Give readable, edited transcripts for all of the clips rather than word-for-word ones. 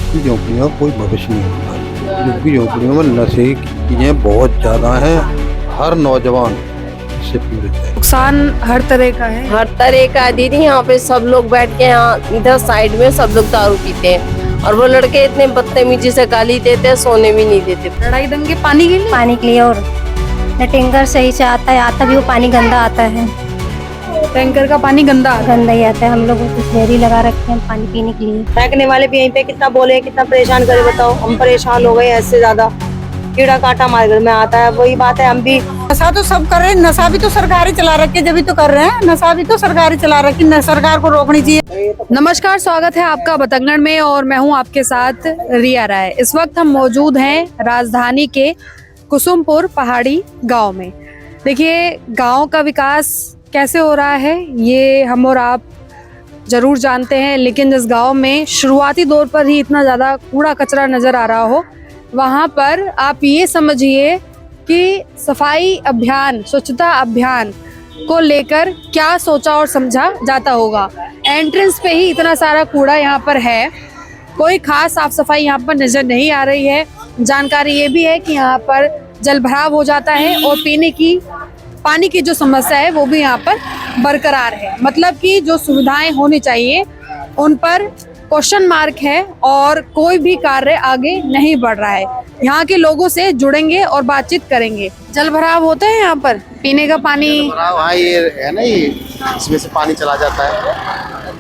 झुग्गी झोंपड़ियों का कोई भविष्य नहीं होता। झुग्गी झोंपड़ियों में नशे की चीजें बहुत ज्यादा हैं। हर नौजवान इससे पीड़ित है। नुकसान हर तरह का है। हर तरह का है दीदी। यहाँ पे सब लोग बैठ के यहाँ इधर साइड में सब लोग दारू पीते हैं और वो लड़के इतने बदतमीजी से गाली देते हैं, सोने भी नहीं देते। लड़ाई दंगे पानी के लिए और न टैंकर सही से आता भी वो पानी गंदा आता है। टैंकर का पानी गंदा ही आता है। हम लोग कुछ देरी लगा रखे हैं पानी पीने के लिए। फेंकने वाले भी यहीं पे कितना बोले, कितना परेशान करे बताओ। हम परेशान हो गए ऐसे ज्यादा, कीड़ा काटा हमारे घर में आता है। वही बात है, हम भी नशा तो सब कर रहे हैं। नशा भी तो सरकारी चला रखे, जब भी तो कर रहे हैं। नशा भी तो सरकारी चला रखी, सरकार को रोकनी चाहिए। नमस्कार, स्वागत है आपका बतंगड़ में और मैं हूं आपके साथ रिया राय। इस वक्त हम मौजूद हैं राजधानी के कुसुमपुर पहाड़ी गांव में। देखिए, गांव का विकास कैसे हो रहा है ये हम और आप जरूर जानते हैं, लेकिन जिस गांव में शुरुआती दौर पर ही इतना ज़्यादा कूड़ा कचरा नज़र आ रहा हो, वहाँ पर आप ये समझिए कि सफाई अभियान, स्वच्छता अभियान को लेकर क्या सोचा और समझा जाता होगा। एंट्रेंस पे ही इतना सारा कूड़ा यहाँ पर है, कोई खास साफ सफाई यहाँ पर नज़र नहीं आ रही है। जानकारी ये भी है कि यहाँ पर जल भराव हो जाता है और पानी की जो समस्या है वो भी यहाँ पर बरकरार है। मतलब कि जो सुविधाएं होनी चाहिए उन पर क्वेश्चन मार्क है और कोई भी कार्य आगे नहीं बढ़ रहा है। यहाँ के लोगों से जुड़ेंगे और बातचीत करेंगे। जल भराव होता है यहाँ पर, पीने का पानी हाँ ये है ना, ये इसमें से पानी चला जाता है।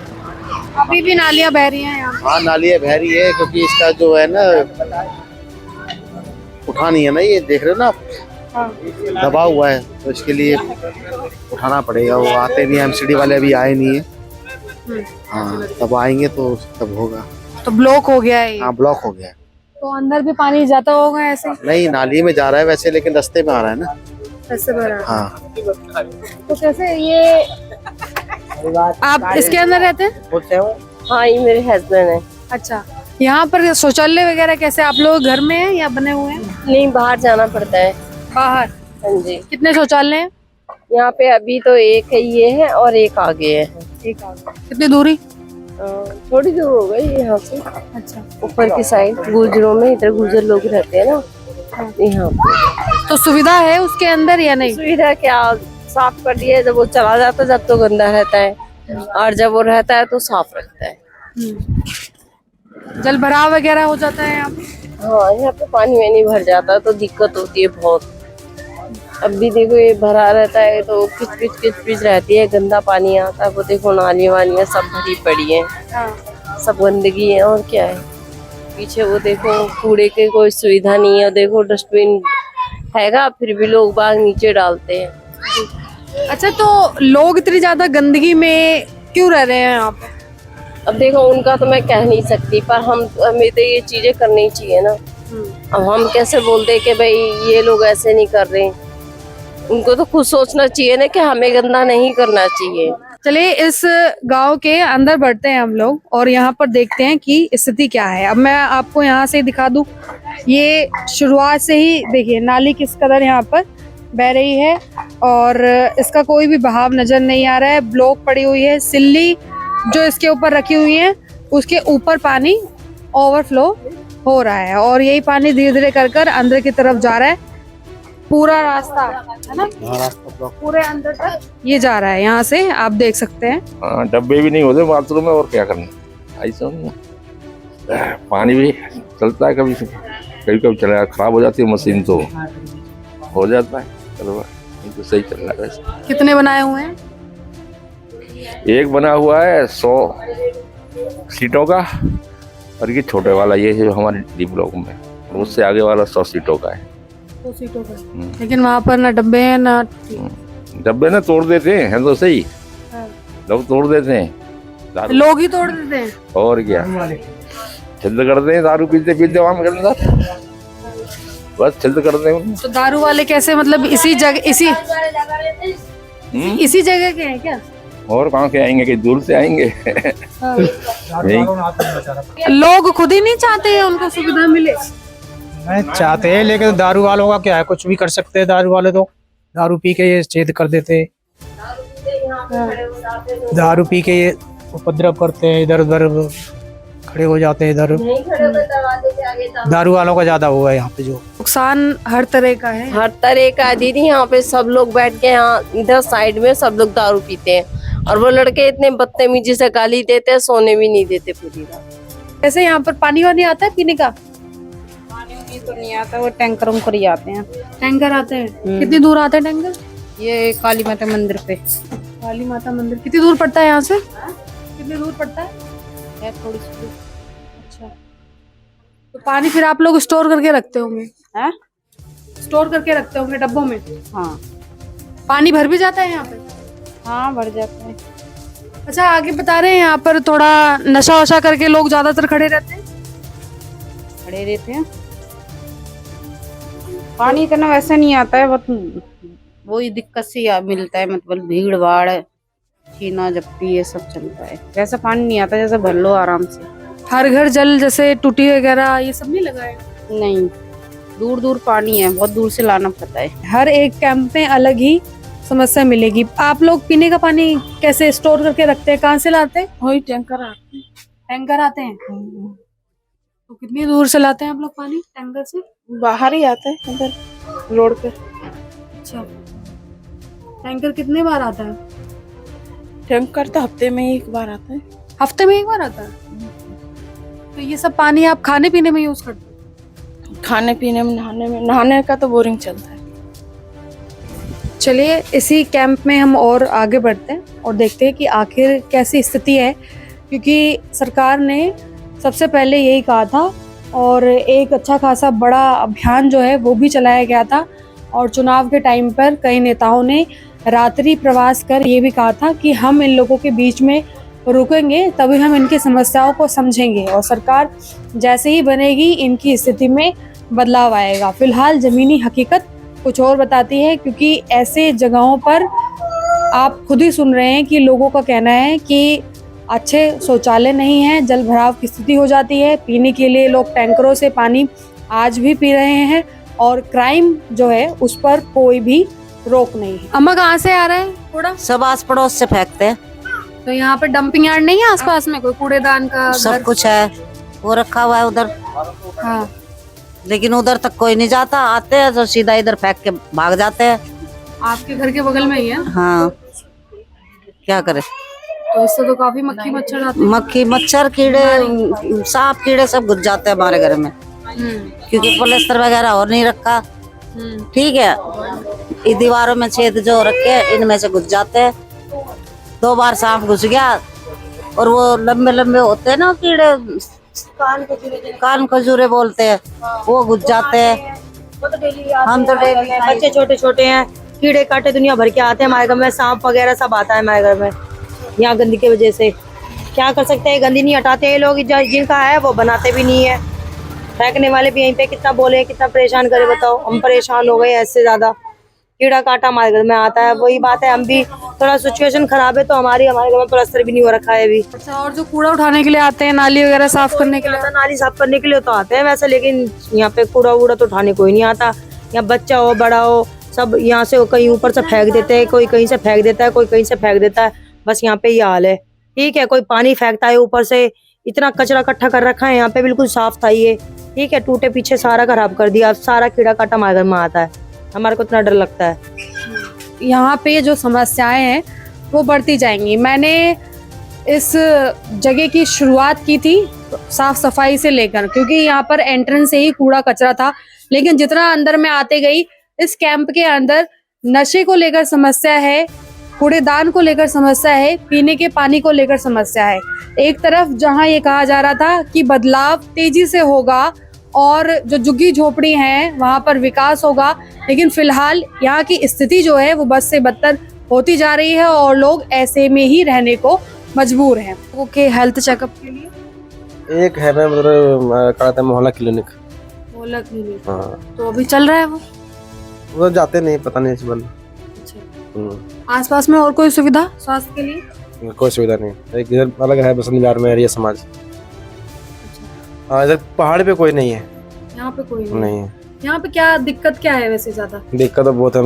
अभी भी नालियाँ बह रही हैं यहाँ। हाँ, नालियाँ बह रही है क्योंकि इसका जो है ना उठानी है ना, ये देख रहे हो ना आप, दबा हुआ है, तो इसके लिए उठाना पड़ेगा। वो आते नहीं, एमसीडी वाले अभी आए नहीं है। हाँ, तब आएंगे तो तब होगा। तो ब्लॉक हो गया है। हाँ, ब्लॉक हो गया है। तो अंदर भी पानी जाता होगा ऐसे? नहीं, नाली में जा रहा है वैसे, लेकिन रास्ते में आ रहा है ना। ऐसे भरा? हाँ। तो कैसे ये आप इसके अंदर रहते हैं? हाँ, ये मेरे हस्बैंड है। अच्छा, यहाँ पर शौचालय वगैरह कैसे आप लोग घर में हैं या बने हुए हैं? नहीं, बाहर जाना पड़ता है। बाहर? हाँ जी। कितने शौचालय हैं? यहाँ पे अभी तो एक है, ये है और एक आगे है। एक आगे। कितनी दूरी? थोड़ी दूर हो गई यहाँ से। अच्छा, ऊपर की साइड गुजरों में, इधर गुजर लोग रहते हैं ना यहाँ पे। तो सुविधा है उसके अंदर या नहीं? सुविधा क्या, साफ कर दिया। जब वो चला जाता है जब तो गंदा रहता है, और जब वो रहता है तो साफ रहता है। जल भराव वगैरह हो जाता है यहाँ पे? हाँ, यहाँ पे पानी में नहीं भर जाता तो दिक्कत होती है बहुत। अब भी देखो ये भरा रहता है तो किच रहती है, गंदा पानी आता है। वो देखो नालियाँ वालियाँ सब भरी पड़ी है, सब गंदगी है। और क्या है, पीछे वो देखो कूड़े के कोई सुविधा नहीं है। देखो डस्टबिन हैगा, फिर भी लोग बाग नीचे डालते हैं। अच्छा, तो लोग इतनी ज्यादा गंदगी में क्यों रह रहे हैं यहाँ पे? अब देखो उनका तो मैं कह नहीं सकती, पर हमें तो ये चीजें करनी चाहिए ना। अब हम कैसे बोलते कि भाई ये लोग ऐसे नहीं कर रहे। उनको तो खुद सोचना चाहिए ना कि हमें गंदा नहीं करना चाहिए। चलिए इस गांव के अंदर बढ़ते हैं हम लोग और यहाँ पर देखते हैं कि स्थिति क्या है। अब मैं आपको यहाँ से दिखा दूं, ये शुरुआत से ही देखिए नाली किस कदर यहाँ पर बह रही है और इसका कोई भी बहाव नजर नहीं आ रहा है। ब्लॉक पड़ी हुई है, सिल्ली जो इसके ऊपर रखी हुई है उसके ऊपर पानी ओवरफ्लो हो रहा है और यही पानी धीरे धीरे कर अंदर की तरफ जा रहा है। पूरा रास्ता है ना, पूरे अंदर तक ये जा रहा है। यहाँ से आप देख सकते हैं। हाँ, डब्बे भी नहीं होते बाथरूम में, और क्या करना। ऐसा पानी भी चलता है, कभी कभी चला खराब हो जाती है मशीन तो हो जाता है। चलो तो सही चल रहा है वैसे। कितने बनाए हुए हैं? एक बना हुआ है 100 सीटों का, और ये छोटे वाला ये है जो हमारे डी ब्लॉक में, उससे आगे वाला 100 सीटों का है। 2 सीटों का। लेकिन वहाँ पर ना डब्बे हैं ना डब्बे ना तोड़ देते हैं तो सही, लोग तोड़ देते हैं, लोग ही तोड़ देते हैं। और क्या, छिल्द करते हैं दारू पीते पीते वहां के अंदर, बस छिल्द करते हैं। तो दारू वाले कैसे, मतलब इसी जगह इसी जगह के हैं क्या? और कहाँ के आएंगे, कहीं दूर से आएंगे। लोग खुद ही नहीं चाहते हैं उनको सुविधा मिले? नहीं चाहते हैं, लेकिन दारू वालों का क्या है, कुछ भी कर सकते हैं। दारू वाले तो दारू पी के ये छेद कर देते हैं, दारू पी के ये उपद्रव करते हैं, इधर उधर खड़े हो जाते हैं इधर। नहीं खड़े होकर दरवाजे के आगे जाओ। दारू वालों का ज्यादा हुआ है यहाँ पे जो। नुकसान हर तरह का है। हर तरह का दीदी, यहाँ पे सब लोग बैठ के यहाँ इधर साइड में सब लोग दारू पीते हैं और वो लड़के इतने बदतमीजी से गाली देते हैं, सोने भी नहीं देते पूरी रात। वैसे यहाँ पर पानी वानी आता है पीने का? पानी तो नहीं आता, वो टैंकरों कर ही आते हैं। टैंकर आते हैं? कितनी दूर आते हैं टैंकर? ये काली माता मंदिर पे। काली माता मंदिर कितनी दूर पड़ता है यहाँ से? कितनी दूर पड़ता है? थोड़ी सी। अच्छा, तो पानी फिर आप लोग स्टोर करके रखते होंगे? हैं? स्टोर करके रखते होंगे डब्बों में? हाँ पानी भर भी जाता है यहाँ पे? हाँ, भर जाते हैं। अच्छा, आगे बता रहे हैं यहाँ पर थोड़ा नशा वशा करके लोग ज्यादातर खड़े रहते हैं। खड़े रहते हैं। पानी इतना वैसे नहीं आता है, बहुत वही दिक्कत से मिलता है, मतलब भीड़ भाड़, छीना झपटी ये सब चलता है। वैसा पानी नहीं आता, जैसे भर लो आराम से। हर घर जल जैसे टूटी वगैरह ये सब नहीं लगाए? नहीं, दूर दूर पानी है, बहुत दूर से लाना पड़ता है। हर एक कैंप में अलग ही समस्या मिलेगी। आप लोग पीने का पानी कैसे स्टोर करके रखते हैं? कहाँ से लाते हैं? वही टैंकर आते हैं। टैंकर आते हैं? तो कितनी दूर से लाते हैं आप लोग पानी टैंकर से? बाहर ही आते हैं, उधर रोड पे। अच्छा, टैंकर कितने बार आता है? टैंकर तो हफ्ते में एक बार आता है। हफ्ते में एक बार आता है? तो ये सब पानी आप खाने पीने में यूज करते हैं? खाने पीने में, नहाने का तो बोरिंग चलता है। चलिए इसी कैंप में हम और आगे बढ़ते हैं और देखते हैं कि आखिर कैसी स्थिति है, क्योंकि सरकार ने सबसे पहले यही कहा था और एक अच्छा खासा बड़ा अभियान जो है वो भी चलाया गया था और चुनाव के टाइम पर कई नेताओं ने रात्रि प्रवास कर ये भी कहा था कि हम इन लोगों के बीच में रुकेंगे तभी हम इनकी समस्याओं को समझेंगे और सरकार जैसे ही बनेगी इनकी स्थिति में बदलाव आएगा। फिलहाल जमीनी हकीकत कुछ और बताती है, क्योंकि ऐसे जगहों पर आप खुद ही सुन रहे हैं कि लोगों का कहना है कि अच्छे शौचालय नहीं है, जल भराव की स्थिति हो जाती है, पीने के लिए लोग टैंकरों से पानी आज भी पी रहे हैं और क्राइम जो है उस पर कोई भी रोक नहीं है। अम्मा कहाँ से आ रहा है कूड़ा? सब आस पड़ोस से फेंकते हैं। तो यहाँ पर डंपिंग यार्ड नहीं है आसपास में? कोई कूड़ेदान का सब कुछ है, वो रखा हुआ है उधर। हाँ, लेकिन उधर तक कोई नहीं जाता, आते हैं तो सीधा इधर फेंक के भाग जाते हैं। आपके घर के बगल में ही है? हाँ, क्या करे। तो इससे तो काफी मक्खी मच्छर आते हैं। मक्खी मच्छर कीड़े सांप कीड़े सब घुस जाते हैं हमारे घर में, क्योंकि पलस्तर वगैरह और नहीं रखा। ठीक है, ये दीवारों में छेद जो रखे इनमें से घुस जाते हैं। 2 बार सांप घुस गया और वो लंबे लंबे होते हैं ना कीड़े, कान खजूरे बोलते हैं, वो घुस जाते हैं। हम तो डेली बच्चे छोटे छोटे हैं, कीड़े काटे दुनिया भर के आते हैं हमारे घर में, सांप वगैरह सब आता है हमारे घर में यहाँ गंदगी की वजह से। क्या कर सकते हैं, गंदी नहीं हटाते हैं लोग, जिनका है वो बनाते भी नहीं है। फेंकने वाले भी यहीं पे कितना बोले, कितना परेशान करे बताओ। हम परेशान हो गए ऐसे ज्यादा, कीड़ा काटा हमारे घर में आता है। वही बात है, हम भी थोड़ा सिचुएशन खराब है तो हमारे घर में प्लास्टर भी नहीं हो रखा है अभी। अच्छा, और जो कूड़ा उठाने के लिए आते हैं, नाली वगैरह साफ करने के लिए? नाली साफ करने के लिए तो आते हैं वैसे, लेकिन यहाँ पे कूड़ा वूड़ा तो उठाने कोई नहीं आता। यहाँ बच्चा हो बड़ा हो सब यहाँ से कहीं ऊपर से फेंक देते हैं, कोई कहीं से फेंक देता है, कोई कहीं से फेंक देता है। बस यहाँ पे ये हाल है। ठीक है, कोई पानी फेंकता है ऊपर से, इतना कचरा इकट्ठा कर रखा है यहाँ पे, बिल्कुल साफ था ये। ठीक है, टूटे पीछे सारा खराब कर दिया, सारा कीड़ा काटा हमारे घर में आता है। हमारे को इतना डर लगता है। यहाँ पे जो समस्याएं हैं वो बढ़ती जाएंगी। मैंने इस जगह की शुरुआत की थी साफ सफाई से लेकर, क्योंकि यहाँ पर एंट्रेंस से ही कूड़ा कचरा था, लेकिन जितना अंदर में आते गई इस कैंप के अंदर नशे को लेकर समस्या है, कूड़ेदान को लेकर समस्या है, पीने के पानी को लेकर समस्या है। एक तरफ जहाँ ये कहा जा रहा था कि बदलाव तेजी से होगा और जो झुग्गी झोपड़ी हैं वहां पर विकास होगा, लेकिन फिलहाल यहाँ की स्थिति जो है वो बद से बदतर होती जा रही है और लोग ऐसे में ही रहने को मजबूर हैं। ओके, हेल्थ चेकअप के लिए एक है मतलब मोहल्ला क्लिनिक। मोहल्ला क्लिनिक? हाँ, तो अभी चल रहा है वो जाते नहीं, पता नहीं इस बार। अच्छा, आसपास में और कोई सुविधा स्वास्थ्य के लिए? कोई सुविधा नहीं। एक इधर अलग है बसंत विहार में एरिया समाज। हाँ, इधर पहाड़ पे कोई नहीं है। यहाँ पे कोई नहीं है। यहाँ पे क्या दिक्कत क्या है वैसे? ज्यादा दिक्कत तो बहुत है,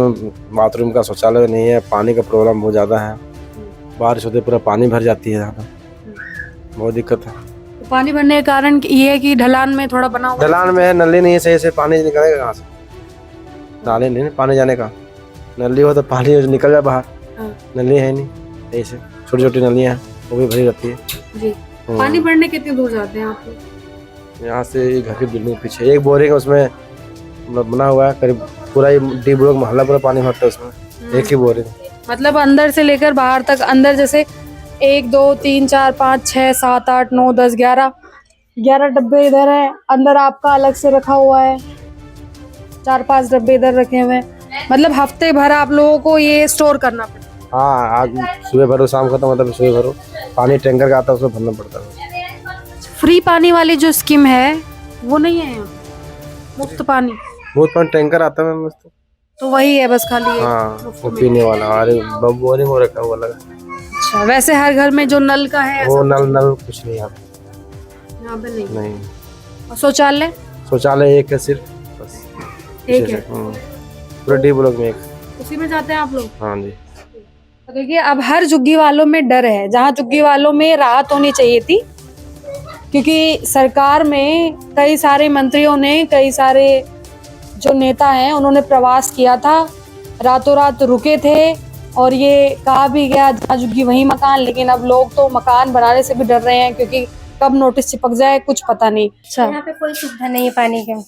बाथरूम का शौचालय नहीं है, पानी का प्रॉब्लम बहुत ज्यादा है, बारिश होते पूरा पानी भर जाती है यहाँ पे, बहुत दिक्कत है। पानी भरने के कारण ये है कि ढलान में थोड़ा बना हुआ ढलान में है, नली नहीं है सही से, पानी निकलेगा कहाँ से? नाले नहीं पानी जाने का, नली हो तो पानी निकल जाए बाहर, नली है नहीं सही से, छोटी छोटी नलियाँ हैं वो भी भरी रहती है। जी। पानी भरने कितनी दूर जाते हैं आप लोग? यहाँ से ये घर की बिल्डिंग पीछे एक बोरिंग है, उसमें मतलब बना हुआ है, करीब पूरा डी ब्लॉक मोहल्ला पूरा पानी भरता है उसमें, एक ही बोरिंग। मतलब अंदर से लेकर बाहर तक, अंदर जैसे 1 2 3 4 5 6 7 8 9 10 11 डब्बे इधर है, अंदर आपका अलग से रखा हुआ है, 4-5 डब्बे इधर रखे हुए हैं। मतलब हफ्ते भर आप लोगों को ये स्टोर करना पड़ता है। हाँ, आज सुबह भरो शाम खत्म होता है, सुबह भरो, पानी टैंकर का आता है उसमें भरना पड़ता है। फ्री पानी वाली जो स्कीम है वो नहीं है यहाँ, मुफ्त पानी? बहुत पानी टैंकर आता है मस्त, तो वही है बस खाली है। हाँ वो पीने वाला, अरे बोरिंग हो रखा हुआ लगा। अच्छा, वैसे हर घर में जो नल का है वो नल कुछ नहीं यहाँ पे नहीं? नहीं। और शौचालय एक है सिर्फ, बस एक है, पूरे डी ब्लॉक में एक, उसी में जाते हैं आप लोग? हाँ जी। तो देखिए, अब हर झुग्गी वालों में डर है, जहाँ झुग्गी वालों में राहत होनी चाहिए थी, क्योंकि सरकार में कई सारे मंत्रियों ने, कई सारे जो नेता हैं उन्होंने प्रवास किया था, रातों रात रुके थे और ये कहा भी गया जहाँ झुग्गी वहीं मकान, लेकिन अब लोग तो मकान बनाने से भी डर रहे हैं क्योंकि कब नोटिस चिपक जाए कुछ पता नहीं। अच्छा, यहाँ पे कोई सुविधा नहीं है पानी का,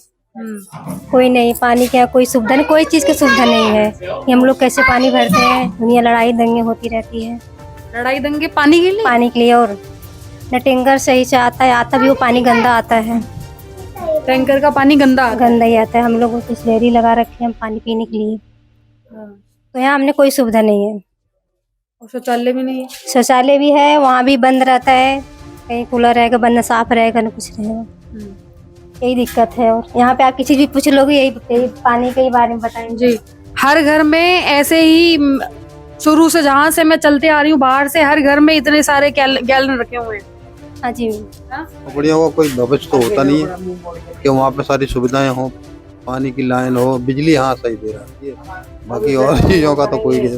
कोई नहीं, पानी का कोई सुविधा नहीं, कोई चीज की सुविधा नहीं है। ये हम लोग कैसे पानी भरते हैं, दुनिया लड़ाई दंगे होती रहती है। लड़ाई दंगे पानी के लिए? पानी के लिए, और न टैंकर सही से आता है, आता भी वो पानी गंदा आता है। टैंकर का पानी गंदा ही आता है। हम लोग बिस्लेरी लगा रखे हैं पानी पीने के लिए, तो यहाँ हमने कोई सुविधा नहीं है। और शौचालय भी नहीं है? शौचालय भी है, वहाँ भी बंद रहता है, कहीं कूलर रहेगा बंद, साफ रहेगा न कुछ रहेगा, यही दिक्कत है। और यहाँ पे आप किसी भी पूछ लोगे यही पानी के बारे में बताएंगे। जी, हर घर में ऐसे ही शुरू से, जहाँ से मैं चलते आ रही हूँ बाहर से, हर घर में इतने सारे गैलन रखे हुए हैं। हाँ जी। बढ़िया हुआ, कोई भविष्य तो होता नहीं है कि वहाँ पे सारी सुविधाएं हो, पानी की लाइन हो, बिजली हाँ सही दे रहा है, बाकी और चीजों का तो कोई नहीं।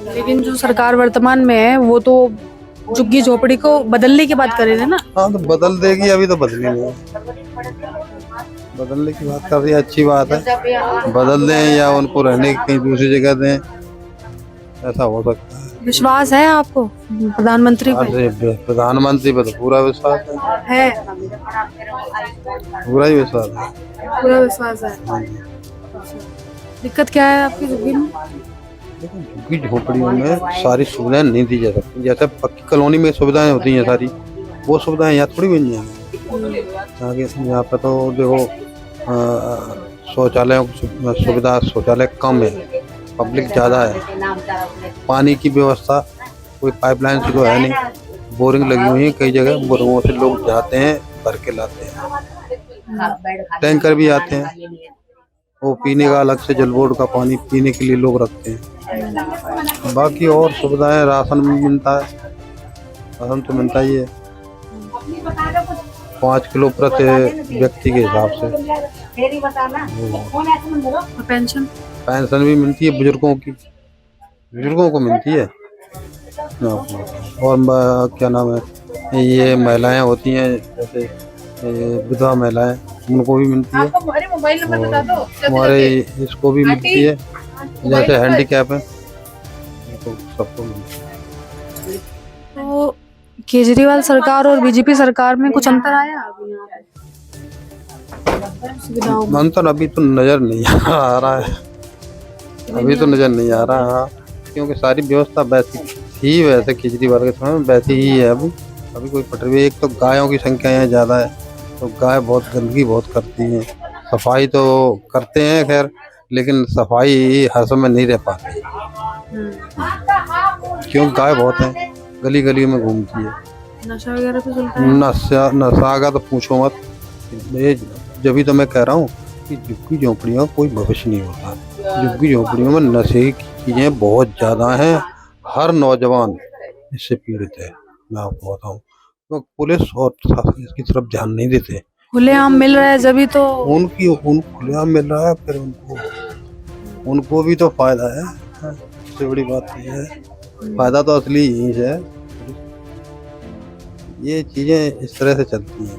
लेकिन जो सरकार वर्तमान में है वो तो झुग्गी झोपड़ी को बदलने की बात कर रहे थे ना? हाँ, तो बदल देगी, अभी तो बदली नहीं है। बदलने की बात कर रही है, अच्छी बात है, बदल दें या उनको रहने की कहीं दूसरी जगह दें, ऐसा हो सकता है। विश्वास है आपको प्रधानमंत्री पे? प्रधानमंत्री पे तो पूरा विश्वास है, पूरा ही विश्वास है, पूरा विश्वास है। दिक्कत क्या है आपकी झुग्गी में? झुग्गी झोपड़ियों में सारी सुविधाएं नहीं दी जा सकती, जैसे पक्की कॉलोनी में सुविधाएं होती हैं सारी, वो सुविधाएं यहाँ थोड़ी मिल जाएंगी। आगे यहाँ पे तो देखो शौचालयों की सुविधा, शौचालय कम है, पब्लिक ज़्यादा है, पानी की व्यवस्था कोई पाइपलाइन से तो है नहीं, बोरिंग लगी हुई है कई जगह, बोरिंगों से लोग जाते हैं भर के लाते हैं, टैंकर भी आते हैं, वो पीने का अलग से जल बोर्ड का पानी पीने के लिए लोग रखते हैं। बाकी और सुविधाएं, राशन भी मिलता है, राशन तो मिलता ही है 5 किलो प्रति व्यक्ति के हिसाब से। पेंशन भी मिलती है बुजुर्गों की, बुजुर्गों को मिलती है। और क्या नाम है, ये महिलाएं होती हैं जैसे विधवा महिलाएं, उनको भी मिलती है, हमारे इसको भी मिलती है, जैसे हैंडीकैप है तो सबको मिलती है। तो केजरीवाल सरकार और बीजेपी सरकार में कुछ अंतर आया अभी यहाँ पे? अंतर अभी तो नजर नहीं आ रहा है, अभी तो नजर नहीं आ रहा है, क्योंकि सारी व्यवस्था वैसी थी, वैसे केजरीवाल के समय में वैसी ही है। अभी कोई पटरी, एक तो गायों की संख्या यहाँ ज़्यादा है, तो गाय बहुत गंदगी बहुत करती हैं, सफाई तो करते हैं खैर, लेकिन सफाई हर समय नहीं रह पाती, क्योंकि गाय बहुत है, गली गली में घूमती है, नशा वगैरह तो चलता है। नशा का तो पूछो मत, जब तो मैं कह रहा हूँ कि झुग्गी झोंपड़ियों का कोई भविष्य नहीं होता। झुग्गी झोंपड़ियों में नशे की चीज़ें बहुत ज़्यादा हैं, हर नौजवान इससे पीड़ित है, मैं आपको बताऊँ, तो पुलिस और प्रशासन इसकी तरफ ध्यान नहीं देते। खुलेआम मिल रहा है जब तो उन खुलेआम मिल रहा है, फिर उनको भी तो फायदा है। सबसे बड़ी बात यह है, फायदा तो असली यही है, ये चीजें इस तरह से चलती हैं।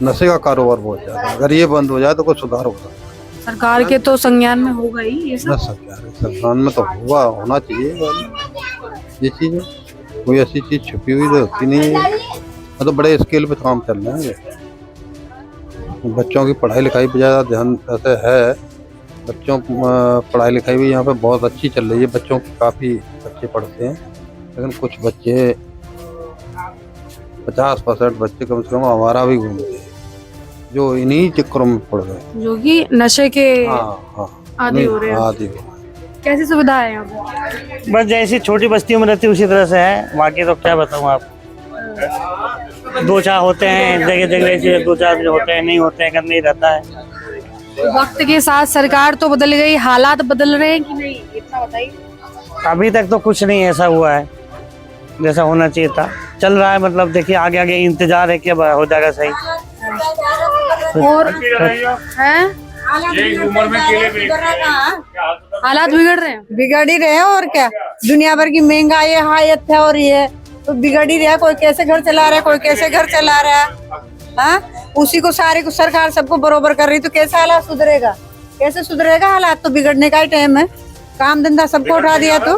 नशे का कारोबार बहुत ज्यादा है। अगर ये बंद हो जाए तो कुछ सुधार होगा। सरकार के तो संज्ञान में होगा ही ये सब। सरकार में तो होना चाहिए ये चीजें। कोई ऐसी चीज छुपी हुई तो होती नहीं है। तो बड़े स्केल पे काम चल रहे हैं। बच्चों की पढ़ाई लिखाई पे ज़्यादा ध्यान ऐसे है। बच्चों पढ़ाई लिखाई भी यहाँ पे बहुत अच्छी चल रही है। बच्चों की काफ़ी बच्चे पढ़ते हैं, लेकिन कुछ बच्चे 50% बच्चे कम से कम हमारा भी घूमते हैं, जो इन्हीं चक्करों में पड़ गए, जो कि नशे के हाँ आदी हो रहे हैं। आदि। कैसी सुविधा है यहाँ पे? बस जैसी छोटी बस्तियों में रहती उसी तरह से है। बाकी तो क्या बताऊँ आप, 2-4 होते हैं जगह जगह से, 2-4 होते हैं, नहीं होते हैं, नहीं रहता है। वक्त के साथ सरकार तो बदल गई, हालात बदल रहे हैं कि नहीं, इतना बताइए। अभी तक तो कुछ नहीं ऐसा हुआ है जैसा होना चाहिए था। चल रहा है, मतलब देखिए आगे आगे इंतजार है कि अब हो जाएगा सही। और हैं हालात बिगड़ रहे हैं। बिगड़ ही रहे हैं और क्या। दुनिया भर की महंगाई है, हायत है, और ये तो बिगड़ ही रहा है। कोई कैसे घर चला रहा है, कोई कैसे घर चला रहा है। हाँ, उसी को सारे को सरकार सबको बरोबर कर रही, तो कैसे हालात सुधरेगा? कैसे सुधरेगा? हालात तो बिगड़ने का ही टाइम है। काम धंधा सबको उठा दिया तो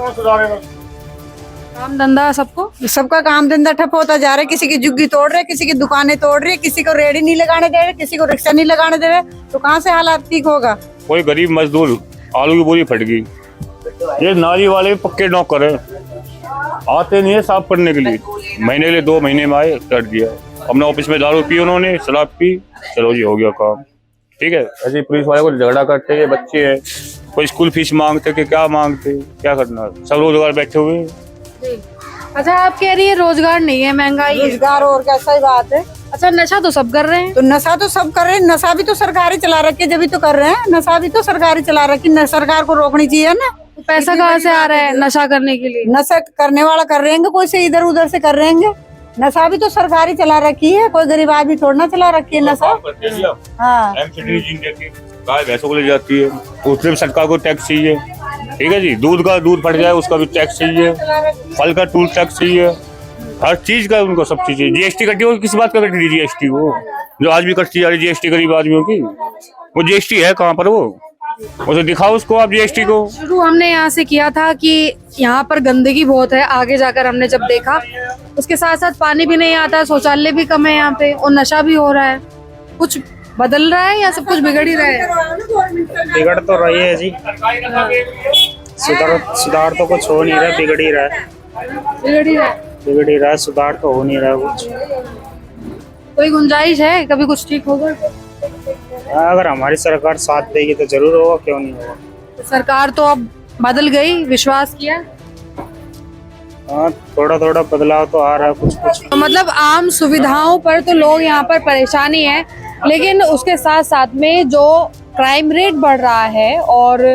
काम धंधा सबका काम धंधा ठप होता जा रहा है। किसी की झुग्गी तोड़ रहे, किसी की दुकानें तोड़ रही, किसी को रेडी नहीं लगाने दे रहे, किसी को रिक्शा नहीं लगाने दे रहे, तो कहाँ से हालात ठीक होगा? कोई गरीब मजदूर आलू की बोरी फट गई, ये नाली वाले पक्के नौकर है, आते नहीं है साफ करने के लिए। महीने के लिए 2 महीने में आए, कर दिया। अपने ऑफिस में दारू पी, उन्होंने शराब पी, चलो जी हो गया काम, ठीक है। ऐसे पुलिस वाले को झगड़ा करते हैं, बच्चे हैं, कोई स्कूल फीस मांगते कि क्या मांगते, क्या करना, सब रोजगार बैठे हुए। अच्छा, आप कह रही है रोजगार नहीं है, महंगाई है। रोजगार और क्या, सही बात है। अच्छा, नशा तो सब कर रहे हैं। तो नशा तो सब कर रहे हैं, नशा भी तो सरकारी चला रखी है, जब भी तो कर रहे हैं। नशा भी तो सरकारी चला रखी है, सरकार को रोकनी चाहिए ना। तो पैसा कहाँ से आ रहा है नशा करने के लिए? नशा करने वाला कर रहे हैं, कोई से इधर उधर से कर रहे हैं। नशा भी तो सरकारी चला रखी है, कोई गरीब आदमी थोड़ा ना चला रखी है नशा। हाँ, गाय भैंसों को ले जाती है, उसमें भी सरकार को टैक्स चाहिए, ठीक है जी। दूध फट जाए उसका भी टैक्स चाहिए, फल का टूल टैक्स चाहिए, हर चीज का उनको सब चीज चाहिए। जीएसटी कटी हो, किस बात का कटी जीएसटी? वो जो आज भी कटती जा रही जीएसटी गरीब आदमियों की, वो जीएसटी है कहाँ पर? वो उसे दिखाओ उसको आप जीएसटी को। शुरू हमने यहाँ से किया था कि यहाँ पर गंदगी बहुत है। आगे जाकर हमने जब देखा, उसके साथ साथ पानी भी नहीं आता, शौचालय भी कम है यहाँ पे, और नशा भी हो रहा है। कुछ बदल रहा है या सब कुछ बिगड़ ही रहा है? बिगड़ तो रही है जी, सुधार तो कुछ हो नहीं रहा, बिगड़ ही रहा है। बिगड़ ही रहा है, सुधार तो हो नहीं रहा कुछ। कोई गुंजाइश है कभी कुछ ठीक होगा? अगर हमारी सरकार साथ देगी तो जरूर होगा, क्यों नहीं होगा। सरकार तो अब बदल गई, विश्वास किया। हाँ, थोड़ा थोड़ा बदलाव तो आ रहा है, कुछ कुछ। तो मतलब आम सुविधाओं पर तो लोग यहाँ पर परेशानी है, लेकिन उसके साथ साथ में जो क्राइम रेट बढ़ रहा है और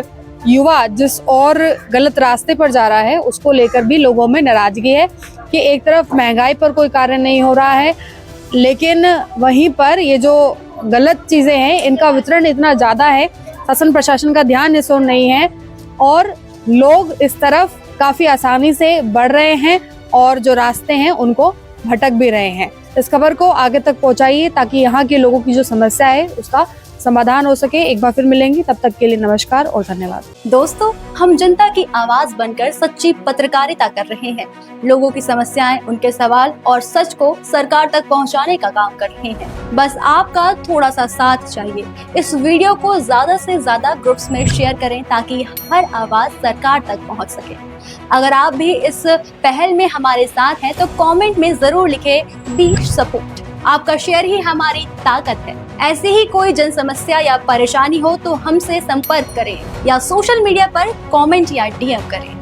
युवा जिस और गलत रास्ते पर जा रहा है, उसको लेकर भी लोगों में नाराजगी है कि एक तरफ महंगाई पर कोई कार्य नहीं हो रहा है, लेकिन वहीं पर ये जो गलत चीजें हैं इनका वितरण इतना ज्यादा है, शासन प्रशासन का ध्यान इस ओर नहीं है, और लोग इस तरफ काफी आसानी से बढ़ रहे हैं और जो रास्ते हैं उनको भटक भी रहे हैं। इस खबर को आगे तक पहुंचाइए ताकि यहाँ के लोगों की जो समस्या है उसका समाधान हो सके। एक बार फिर मिलेंगे, तब तक के लिए नमस्कार और धन्यवाद। दोस्तों, हम जनता की आवाज बनकर सच्ची पत्रकारिता कर रहे हैं। लोगों की समस्याएं, उनके सवाल और सच को सरकार तक पहुंचाने का काम कर रहे हैं। बस आपका थोड़ा सा साथ चाहिए। इस वीडियो को ज्यादा से ज्यादा ग्रुप्स में शेयर करें ताकि हर आवाज सरकार तक पहुंच सके। अगर आप भी इस पहल में हमारे साथ हैं तो कमेंट में जरूर लिखें बी सपोर्ट। आपका शेयर ही हमारी ताकत है। ऐसी ही कोई जन समस्या या परेशानी हो तो हमसे संपर्क करें या सोशल मीडिया पर कमेंट या डीएम करें।